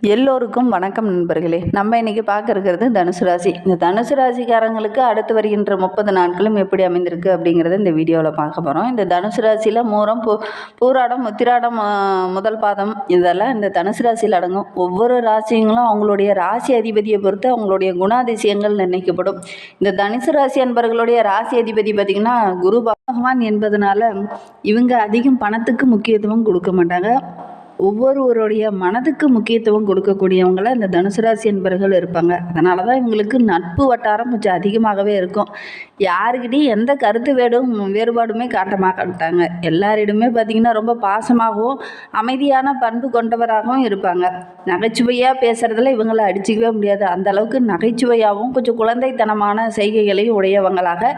எல்லோருக்கும் வணக்கம் நண்பர்களே. நம்ம இன்னைக்கு பார்க்க இருக்கிறது தனுசு ராசி. இந்த தனுசு ராசிக்காரங்களுக்கு அடுத்து வருகின்ற 30 நாட்களும் எப்படி அமைந்திருக்கு அப்படிங்கிறத இந்த வீடியோவில் பார்க்க போகிறோம். இந்த தனுசு ராசியில் மூலம் பூராடம் உத்திராடம் முதல் பாதம் இதெல்லாம் இந்த தனுசு ராசியில் அடங்கும். ஒவ்வொரு ராசிங்களும் அவங்களுடைய ராசி அதிபதியை பொறுத்து அவங்களுடைய குணாதிசயங்கள் நிர்ணயிக்கப்படும். இந்த தனுசு ராசி அன்பர்களுடைய ராசி அதிபதி பார்த்திங்கன்னா குரு பகவான் என்பதனால இவங்க அதிகம் பணத்துக்கு முக்கியத்துவம் கொடுக்க மாட்டாங்க. ஒவ்வொருவருடைய மனதுக்கு முக்கியத்துவம் கொடுக்கக்கூடியவங்கள இந்த தனுசு ராசி என்பர்கள் இருப்பாங்க. அதனால தான் இவங்களுக்கு நட்பு வட்டாரம் கொஞ்சம் அதிகமாகவே இருக்கும். யாருக்கிட்டையும் எந்த கருத்து வேறுபாடுமே காட்ட மாட்டாங்க. எல்லாரிடமே பார்த்திங்கன்னா ரொம்ப பாசமாகவும் அமைதியான பண்பு கொண்டவராகவும் இருப்பாங்க. நகைச்சுவையாக பேசுகிறதுல இவங்களை அடிச்சிக்கவே முடியாது. அந்த அளவுக்கு நகைச்சுவையாகவும் கொஞ்சம் குழந்தைத்தனமான செய்கைகளையும் உடையவங்களாக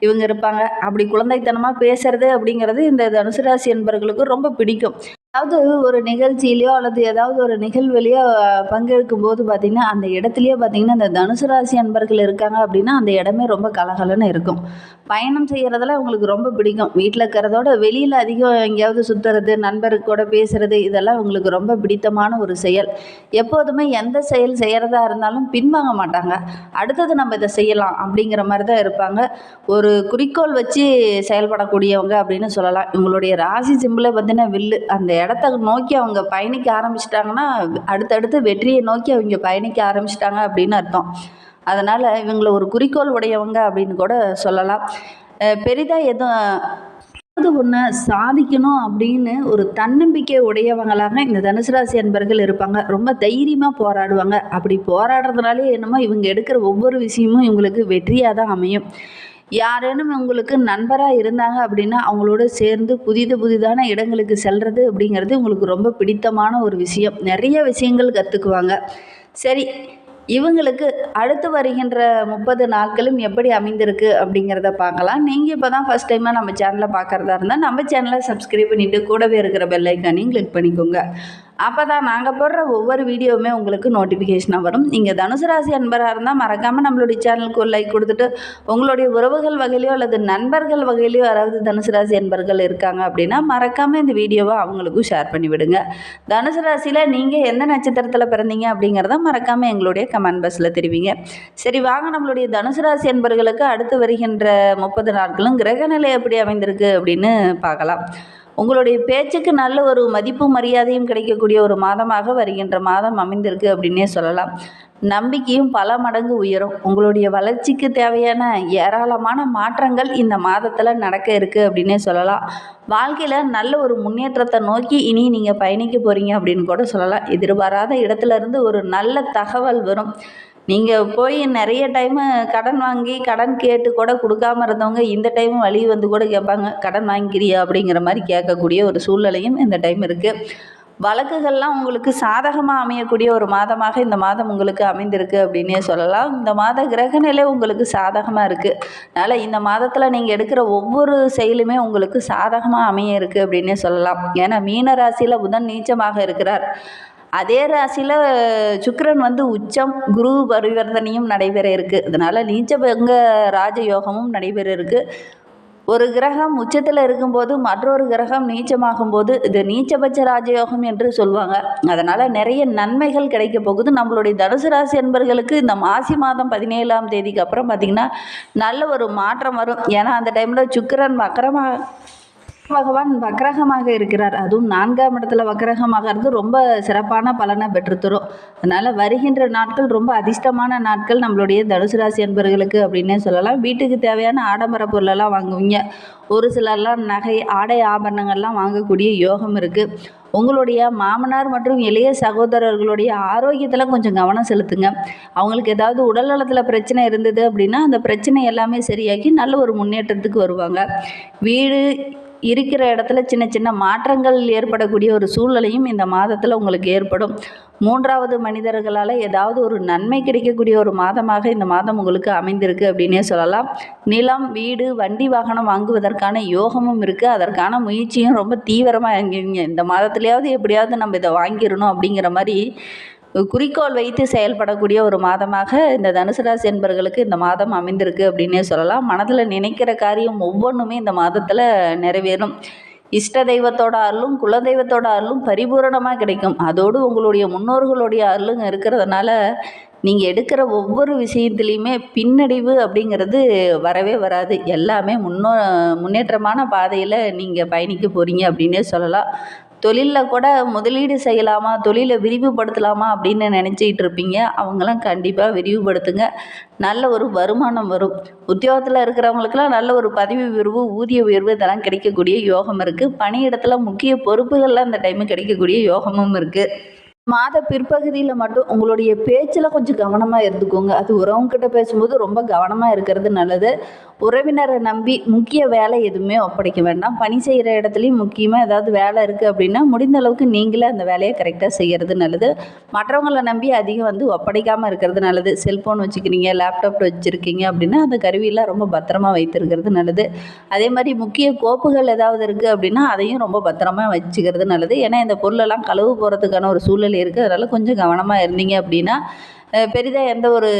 இவங்க இருப்பாங்க. அப்படி குழந்தைத்தனமாக பேசுறது அப்படிங்கிறது இந்த தனுசு ராசி என்பர்களுக்கு ரொம்ப பிடிக்கும். அதாவது ஒரு நிகழ்ச்சியிலையோ அல்லது ஏதாவது ஒரு நிகழ்வுலையோ பங்கெடுக்கும் போது பார்த்திங்கன்னா அந்த இடத்துலையோ பார்த்திங்கன்னா இந்த தனுசு ராசி அன்பர்கள் இருக்காங்க அப்படின்னா அந்த இடமே ரொம்ப கலகலன்னு இருக்கும். பயணம் செய்கிறதுல அவங்களுக்கு ரொம்ப பிடிக்கும். வீட்டில் இருக்கிறதோட வெளியில் அதிகம் எங்கேயாவது சுற்றுறது, நண்பருக்கு கூட பேசுகிறது, இதெல்லாம் அவங்களுக்கு ரொம்ப பிடித்தமான ஒரு செயல். எப்போதுமே எந்த செயல் செய்கிறதா இருந்தாலும் பின்வாங்க மாட்டாங்க. அடுத்தது நம்ம இதை செய்யலாம் அப்படிங்கிற மாதிரி தான் இருப்பாங்க. ஒரு குறிக்கோள் வச்சு செயல்படக்கூடியவங்க அப்படின்னு சொல்லலாம். இவங்களுடைய ராசி சிம்பிளை பார்த்திங்கன்னா வில்லு. அந்த இடத்த நோக்கி அவங்க பயணிக்க ஆரம்பிச்சிட்டாங்கன்னா அடுத்தடுத்து வெற்றியை நோக்கி அவங்க பயணிக்க ஆரம்பிச்சிட்டாங்க அப்படின்னு அர்த்தம். அதனால் இவங்களை ஒரு குறிக்கோள் உடையவங்க அப்படின்னு கூட சொல்லலாம். பெரிதாக எதுவும் ஒன்று சாதிக்கணும் அப்படின்னு ஒரு தன்னம்பிக்கை உடையவங்களாக இந்த தனுசு ராசி அன்பர்கள் இருப்பாங்க. ரொம்ப தைரியமாக போராடுவாங்க. அப்படி போராடுறதுனாலே என்னமோ இவங்க எடுக்கிற ஒவ்வொரு விஷயமும் இவங்களுக்கு வெற்றியாக தான் அமையும். யாரேனும் உங்களுக்கு நண்பராக இருந்தாங்க அப்படின்னா அவங்களோட சேர்ந்து புதிதான இடங்களுக்கு செல்வது அப்படிங்கிறது உங்களுக்கு ரொம்ப பிடித்தமான ஒரு விஷயம். நிறைய விஷயங்கள் கற்றுக்குவாங்க. சரி, இவங்களுக்கு அடுத்து வருகின்ற 30 நாட்களும் எப்படி அமைந்திருக்கு அப்படிங்கிறத பார்க்கலாம். நீங்கள் இப்போ தான் ஃபஸ்ட் டைமாக நம்ம சேனலை பார்க்குறதா இருந்தால் நம்ம சேனலை சப்ஸ்கிரைப் பண்ணிவிட்டு கூடவே இருக்கிற பெல் ஐக்கானையும் கிளிக் பண்ணிக்கோங்க. அப்போ தான் நாங்கள் போடுற ஒவ்வொரு வீடியோவுமே உங்களுக்கு நோட்டிஃபிகேஷனாக வரும். நீங்கள் தனுசு ராசி அன்பராக இருந்தால் மறக்காமல் நம்மளுடைய சேனலுக்கு ஒரு லைக் கொடுத்துட்டு உங்களுடைய உறவுகள் வகையிலையோ அல்லது நண்பர்கள் வகையிலையோ யாராவது தனுசு ராசி அன்பர்கள் இருக்காங்க அப்படின்னா மறக்காமல் இந்த வீடியோவை அவங்களுக்கும் ஷேர் பண்ணிவிடுங்க. தனுசு ராசியில் நீங்கள் எந்த நட்சத்திரத்தில் பிறந்தீங்க அப்படிங்கிறத மறக்காமல் எங்களுடைய கமெண்ட் பாக்ஸில் தெரிவிங்க. சரி, வாங்க நம்மளுடைய தனுசு ராசி அன்பர்களுக்கு அடுத்து வருகின்ற 30 நாட்களும் கிரகநிலை எப்படி அமைந்திருக்கு அப்படின்னு பார்க்கலாம். உங்களுடைய பேச்சுக்கு நல்ல ஒரு மதிப்பு மரியாதையும் கிடைக்கக்கூடிய ஒரு மாதமாக வருகின்ற மாதம் அமைந்திருக்கு அப்படின்னே சொல்லலாம். நம்பிக்கையும் பல மடங்கு உயரும். உங்களுடைய வளர்ச்சிக்கு தேவையான ஏராளமான மாற்றங்கள் இந்த மாதத்தில் நடக்க இருக்குது அப்படின்னே சொல்லலாம். வாழ்க்கையில் நல்ல ஒரு முன்னேற்றத்தை நோக்கி இனி நீங்கள் பயணிக்க போகிறீங்க அப்படின்னு கூட சொல்லலாம். எதிர்பாராத இடத்துல இருந்து ஒரு நல்ல தகவல் வரும். நீங்கள் போய் நிறைய டைமு கடன் வாங்கி கடன் கேட்டு கூட கொடுக்காம இருந்தவங்க இந்த டைம் வழி வந்து கூட கேட்பாங்க, கடன் வாங்கிக்கிறியா அப்படிங்கிற மாதிரி கேட்கக்கூடிய ஒரு சூழ்நிலையும் இந்த டைம் இருக்குது. வழக்குகள்லாம் உங்களுக்கு சாதகமாக அமையக்கூடிய ஒரு மாதமாக இந்த மாதம் உங்களுக்கு அமைந்திருக்கு அப்படின்னே சொல்லலாம். இந்த மாத கிரகநிலை உங்களுக்கு சாதகமாக இருக்குது. அதனால் இந்த மாதத்தில் நீங்கள் எடுக்கிற ஒவ்வொரு செயலுமே உங்களுக்கு சாதகமாக அமைய இருக்குது அப்படின்னே சொல்லலாம். ஏன்னா மீன ராசியில் புதன் நீச்சமாக இருக்கிறார். அதே ராசியில் சுக்கிரன் வந்து உச்சம், குரு பரிவர்த்தனையும் நடைபெற இருக்குது. அதனால் நீச்சபங்க ராஜயோகமும் நடைபெற இருக்குது. ஒரு கிரகம் உச்சத்தில் இருக்கும்போது மற்றொரு கிரகம் நீச்சமாகும்போது இது நீச்சபட்ச ராஜயோகம் என்று சொல்லுவாங்க. அதனால் நிறைய நன்மைகள் கிடைக்க போகுது. நம்மளுடைய தனுசு ராசி என்பர்களுக்கு இந்த மாசி மாதம் 17ஆம் தேதிக்கு அப்புறம் பார்த்திங்கன்னா நல்ல ஒரு மாற்றம் வரும். ஏன்னா அந்த டைமில் சுக்கிரன் பகவான் வக்ரகமாக இருக்கிறார். அதுவும் 4ஆம் இடத்துல வக்ரகமாகிறது ரொம்ப சிறப்பான பலனை பெற்றுத்தரும். அதனால் வருகின்ற நாட்கள் ரொம்ப அதிர்ஷ்டமான நாட்கள் நம்மளுடைய தனுசு ராசி அன்பர்களுக்கு அப்படின்னே சொல்லலாம். வீட்டுக்கு தேவையான ஆடம்பர பொருளெல்லாம் வாங்குவீங்க. ஒரு சிலர்லாம் நகை, ஆடை, ஆபரணங்கள்லாம் வாங்கக்கூடிய யோகம் இருக்குது. உங்களுடைய மாமனார் மற்றும் இளைய சகோதரர்களுடைய ஆரோக்கியத்தில் கொஞ்சம் கவனம் செலுத்துங்க. அவங்களுக்கு ஏதாவது உடல் நலத்தில் பிரச்சனை இருந்தது அப்படின்னா அந்த பிரச்சனை எல்லாமே சரியாகி நல்ல ஒரு முன்னேற்றத்துக்கு வருவாங்க. வீடு இருக்கிற இடத்துல சின்ன சின்ன மாற்றங்கள் ஏற்படக்கூடிய ஒரு சூழ்நிலையும் இந்த மாதத்தில் உங்களுக்கு ஏற்படும். 3வது மனிதர்களால் ஏதாவது ஒரு நன்மை கிடைக்கக்கூடிய ஒரு மாதமாக இந்த மாதம் உங்களுக்கு அமைந்திருக்கு அப்படின்னே சொல்லலாம். நிலம், வீடு, வண்டி, வாகனம் வாங்குவதற்கான யோகமும் இருக்குது. அதற்கான முயற்சியும் ரொம்ப தீவிரமாக இறங்குவீங்க. இந்த மாதத்துலையாவது எப்படியாவது நம்ம இதை வாங்கிடணும் அப்படிங்கிற மாதிரி குறிக்கோள் வைத்து செயல்படக்கூடிய ஒரு மாதமாக இந்த தனுசு ராசி என்பர்களுக்கு இந்த மாதம் அமைந்திருக்கு அப்படின்னே சொல்லலாம். மனதில் நினைக்கிற காரியம் ஒவ்வொன்றுமே இந்த மாதத்தில் நிறைவேறும். இஷ்ட தெய்வத்தோட அருளும் குலதெய்வத்தோட அருளும் பரிபூரணமாக கிடைக்கும். அதோடு உங்களுடைய முன்னோர்களுடைய அருளும் இருக்கிறதுனால நீங்கள் எடுக்கிற ஒவ்வொரு விஷயத்துலையுமே பின்னடைவு அப்படிங்கிறது வரவே வராது. எல்லாமே முன்னேற்றமான பாதையில் நீங்கள் பயணிக்க போகிறீங்க அப்படின்னே சொல்லலாம். தொழிலில் கூட முதலீடு செய்யலாமா, தொழிலை விரிவுபடுத்தலாமா அப்படின்னு நினச்சிக்கிட்டு இருப்பீங்க. அவங்களாம் கண்டிப்பாக விரிவுபடுத்துங்க. நல்ல ஒரு வருமானம் வரும். உத்தியோகத்தில் இருக்கிறவங்களுக்கெல்லாம் நல்ல ஒரு பதவி உயர்வு, ஊதிய உயர்வு இதெல்லாம் கிடைக்கக்கூடிய யோகம் இருக்குது. பணியிடத்தில் முக்கிய பொறுப்புகள்லாம் இந்த டைமு கிடைக்கக்கூடிய யோகமும் இருக்குது. மாத பிற்பகுதியில் மட்டும் உங்களுடைய பேச்சில் கொஞ்சம் கவனமாக இருந்துக்கோங்க. அது உறவுங்கிட்ட பேசும்போது ரொம்ப கவனமாக இருக்கிறது நல்லது. உறவினரை நம்பி முக்கிய வேலை எதுவுமே ஒப்படைக்க வேண்டாம். பணி செய்கிற இடத்துலையும் முக்கியமாக ஏதாவது வேலை இருக்குது அப்படின்னா முடிந்த அளவுக்கு நீங்களே அந்த வேலையை கரெக்டாக செய்கிறது நல்லது. மற்றவங்களை நம்பி அதிகம் ஒப்படைக்காமல் இருக்கிறது நல்லது. செல்ஃபோன் வச்சுக்கிறீங்க, லேப்டாப் வச்சுருக்கீங்க அப்படின்னா அந்த கருவியெல்லாம் ரொம்ப பத்திரமா வைத்திருக்கிறது நல்லது. அதே மாதிரி முக்கிய கோப்புகள் ஏதாவது இருக்குது அப்படின்னா அதையும் ரொம்ப பத்திரமா வச்சுக்கிறது நல்லது. ஏன்னா இந்த பொருளெல்லாம் களவு போகிறதுக்கான ஒரு சூழ்நிலை இருக்குது. அதனால் கொஞ்சம் கவனமாக இருந்தீங்க அப்படின்னா பெரிதாக எந்த ஒரு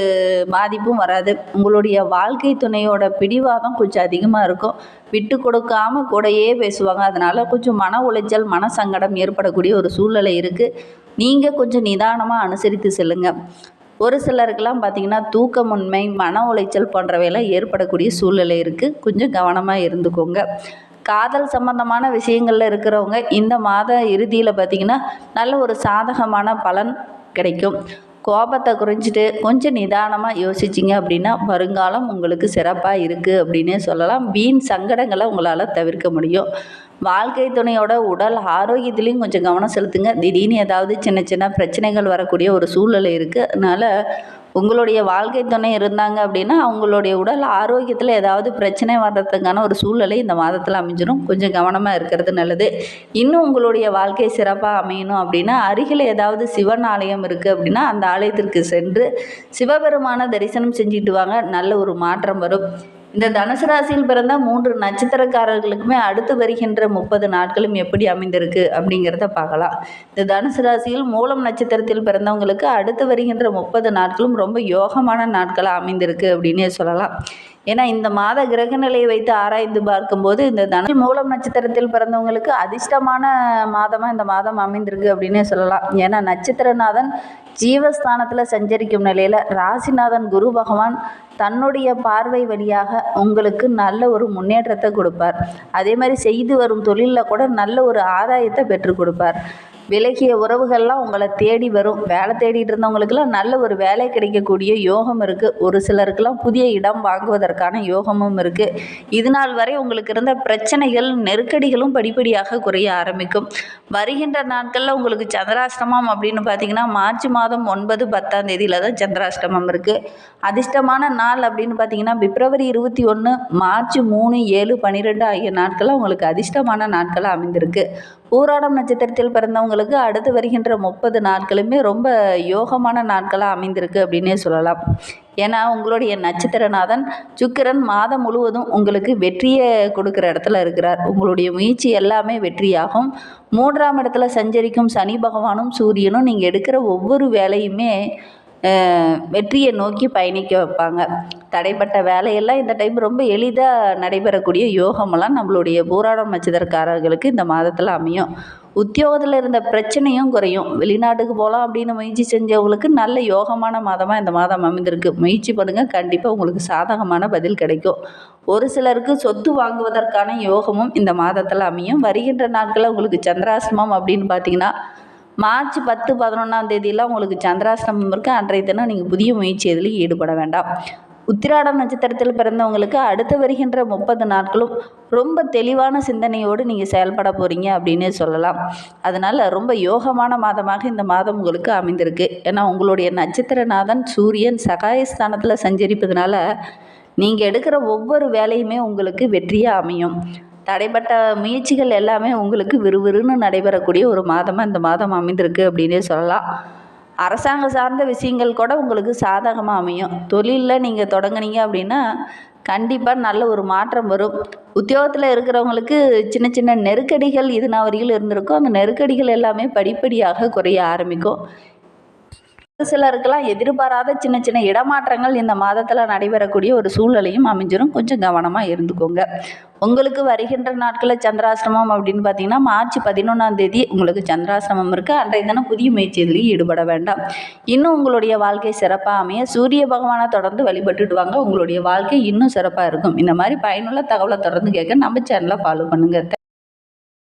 பாதிப்பும் வராது. உங்களுடைய வாழ்க்கை துணையோட பிடிவாதம் கொஞ்சம் அதிகமாக இருக்கும். விட்டு கொடுக்காமல் கூடையே பேசுவாங்க. அதனால் கொஞ்சம் மன உளைச்சல், மன சங்கடம் ஏற்படக்கூடிய ஒரு சூழ்நிலை இருக்குது. நீங்கள் கொஞ்சம் நிதானமாக அனுசரித்து செல்லுங்கள். ஒரு சிலருக்கெல்லாம் பார்த்திங்கன்னா தூக்கமின்மை, மன உளைச்சல் போன்றவையெல்லாம் ஏற்படக்கூடிய சூழ்நிலை இருக்குது. கொஞ்சம் கவனமாக இருந்துக்கோங்க. காதல் சம்பந்தமான விஷயங்களில் இருக்கிறவங்க இந்த மாத இறுதியில் பார்த்திங்கன்னா நல்ல ஒரு சாதகமான பலன் கிடைக்கும். கோபத்தை குறைஞ்சிட்டு கொஞ்சம் நிதானமாக யோசிச்சிங்க அப்படின்னா வருங்காலம் உங்களுக்கு சிறப்பாக இருக்குது அப்படின்னே சொல்லலாம். வீண் சங்கடங்களை உங்களால் தவிர்க்க முடியும். வாழ்க்கை துணையோட உடல் ஆரோக்கியத்துலேயும் கொஞ்சம் கவனம் செலுத்துங்க. திடீர்னு ஏதாவது சின்ன சின்ன பிரச்சனைகள் வரக்கூடிய ஒரு சூழ்நிலை இருக்குது. அதனால் உங்களுடைய வாழ்க்கை துணை இருந்தாங்க அப்படின்னா அவங்களுடைய உடல் ஆரோக்கியத்தில் ஏதாவது பிரச்சனை வர்றதுக்கான ஒரு சூழ்நிலை இந்த மாதத்தில் அமைஞ்சிடும். கொஞ்சம் கவனமாக இருக்கிறது நல்லது. இன்னும் உங்களுடைய வாழ்க்கை சிறப்பாக அமையணும் அப்படின்னா அருகில் ஏதாவது சிவன் ஆலயம் இருக்குது அப்படின்னா அந்த ஆலயத்திற்கு சென்று சிவபெருமான தரிசனம் செஞ்சுட்டு வாங்க. நல்ல ஒரு மாற்றம் வரும். இந்த தனுசு ராசியில் பிறந்த 3 நட்சத்திரக்காரர்களுக்குமே அடுத்து வருகின்ற 30 நாட்களும் எப்படி அமைந்திருக்கு அப்படிங்கிறத பார்க்கலாம். இந்த தனுசு ராசியில் மூலம் நட்சத்திரத்தில் பிறந்தவங்களுக்கு அடுத்து வருகின்ற 30 நாட்களும் ரொம்ப யோகமான நாட்களாக அமைந்திருக்கு அப்படின்னே சொல்லலாம். ஏன்னா இந்த மாத கிரக நிலையை வைத்து ஆராய்ந்து பார்க்கும்போது இந்த தனுசு மூலம் நட்சத்திரத்தில் பிறந்தவங்களுக்கு அதிர்ஷ்டமான மாதமாக இந்த மாதம் அமைந்திருக்கு அப்படின்னே சொல்லலாம். ஏன்னா நட்சத்திரநாதன் ஜீவஸ்தானத்தில் சஞ்சரிக்கும் நிலையில் ராசிநாதன் குரு பகவான் தன்னுடைய பார்வை வழியாக உங்களுக்கு நல்ல ஒரு முன்னேற்றத்தை கொடுப்பார். அதே மாதிரி செய்து வரும் தொழிலில் கூட நல்ல ஒரு ஆதாயத்தை பெற்றுக் கொடுப்பார். விலகிய உறவுகள்லாம் உங்களை தேடி வரும். வேலை தேடிட்டு இருந்தவங்களுக்கெல்லாம் நல்ல ஒரு வேலை கிடைக்கக்கூடிய யோகம் இருக்குது. ஒரு சிலருக்கெல்லாம் புதிய இடம் வாங்குவதற்கான யோகமும் இருக்குது. இது நாள் வரை உங்களுக்கு இருந்த பிரச்சனைகள், நெருக்கடிகளும் படிப்படியாக குறைய ஆரம்பிக்கும். வருகின்ற நாட்களில் உங்களுக்கு சந்திராஷ்டமம் அப்படின்னு பார்த்தீங்கன்னா மார்ச் மாதம் 9, 10ஆம் தேதியில் தான் சந்திராஷ்டமம் இருக்குது. அதிர்ஷ்டமான நாள் அப்படின்னு பார்த்தீங்கன்னா பிப்ரவரி 21, மார்ச் 3, 7, 12 ஆகிய நாட்களாக உங்களுக்கு அதிர்ஷ்டமான நாட்களாக அமைந்திருக்கு. பூராடம் நட்சத்திரத்தில் பிறந்தவங்களுக்கு அடுத்து வருகின்ற 30 நாட்களுமே ரொம்ப யோகமான நாட்களாக அமைந்திருக்கு அப்படின்னே சொல்லலாம். ஏன்னா உங்களுடைய நட்சத்திரநாதன் சுக்கிரன் மாதம் முழுவதும் உங்களுக்கு வெற்றியை கொடுக்குற இடத்துல இருக்கிறார். உங்களுடைய முயற்சி எல்லாமே வெற்றியாகும். 3ஆம் இடத்துல சஞ்சரிக்கும் சனி பகவானும் சூரியனும் நீங்கள் எடுக்கிற ஒவ்வொரு வேலையுமே வெற்றியை நோக்கி பயணிக்க வைப்பாங்க. தடைப்பட்ட வேலையெல்லாம் இந்த டைம் ரொம்ப எளிதாக நடைபெறக்கூடிய யோகமெல்லாம் நம்மளுடைய பூராடம் நட்சத்திரக்காரர்களுக்கு இந்த மாதத்தில் அமையும். உத்தியோகத்தில் இருந்த பிரச்சனையும் குறையும். வெளிநாட்டுக்கு போகலாம் அப்படின்னு முயற்சி செஞ்சவங்களுக்கு நல்ல யோகமான மாதமாக இந்த மாதம் அமைந்திருக்கு. முயற்சி பண்ணுங்கள், கண்டிப்பாக உங்களுக்கு சாதகமான பதில் கிடைக்கும். ஒரு சிலருக்கு சொத்து வாங்குவதற்கான யோகமும் இந்த மாதத்தில் அமையும். வருகின்ற நாட்களில் உங்களுக்கு சந்திராஷ்டமம் அப்படின்னு பார்த்தீங்கன்னா மார்ச் 10, 11ஆம் தேதியெல்லாம் உங்களுக்கு சந்திராஷ்டமம் இருக்குது. அன்றைய தினம் நீங்கள் புதிய முயற்சி எதிலையும் ஈடுபட வேண்டாம். உத்திராடம் நட்சத்திரத்தில் பிறந்தவங்களுக்கு அடுத்து வருகின்ற 30 நாட்களும் ரொம்ப தெளிவான சிந்தனையோடு நீங்கள் செயல்பட போகிறீங்க அப்படின்னே சொல்லலாம். அதனால் ரொம்ப யோகமான மாதமாக இந்த மாதம் உங்களுக்கு அமைந்திருக்கு. ஏன்னா உங்களுடைய நட்சத்திரநாதன் சூரியன் சகாயஸ்தானத்தில் சஞ்சரிப்பதனால நீங்கள் எடுக்கிற ஒவ்வொரு வேலையுமே உங்களுக்கு வெற்றியாக அமையும். தடைப்பட்ட முயற்சிகள் எல்லாமே உங்களுக்கு விறுவிறுன்னு நடைபெறக்கூடிய ஒரு மாதமாக இந்த மாதம் அமைந்திருக்கு அப்படின்னே சொல்லலாம். அரசாங்க சார்ந்த விஷயங்கள் கூட உங்களுக்கு சாதகமாக அமையும். தொழிலில் நீங்கள் தொடங்குனீங்க அப்படின்னா கண்டிப்பாக நல்ல ஒரு மாற்றம் வரும். உத்தியோகத்தில் இருக்கிறவங்களுக்கு சின்ன சின்ன நெருக்கடிகள் இது நாள் வரையில் இருந்திருக்கும். அந்த நெருக்கடிகள் எல்லாமே படிப்படியாக குறைய ஆரம்பிக்கும். சிலருக்கெல்லாம் எதிர்பாராத சின்ன சின்ன இடமாற்றங்கள் இந்த மாதத்தில் நடைபெறக்கூடிய ஒரு சூழ்நிலையும் அமைஞ்சிரும். கொஞ்சம் கவனமாக இருந்துக்கோங்க. உங்களுக்கு வருகின்ற நாட்களில் சந்திராசிரமம் அப்படின்னு பார்த்தீங்கன்னா மார்ச் 11ஆம் தேதி உங்களுக்கு சந்திராசிரமம் இருக்குது. அன்றைய தினம் புதிய முயற்சியிலையும் ஈடுபட வேண்டாம். இன்னும் உங்களுடைய வாழ்க்கை சிறப்பாக அமைய சூரிய பகவானை தொடர்ந்து வழிபட்டுட்டு வாங்க. உங்களுடைய வாழ்க்கை இன்னும் சிறப்பாக இருக்கும். இந்த மாதிரி பயனுள்ள தகவலை தொடர்ந்து கேட்க நம்ம சேனலை ஃபாலோ பண்ணுங்கள்.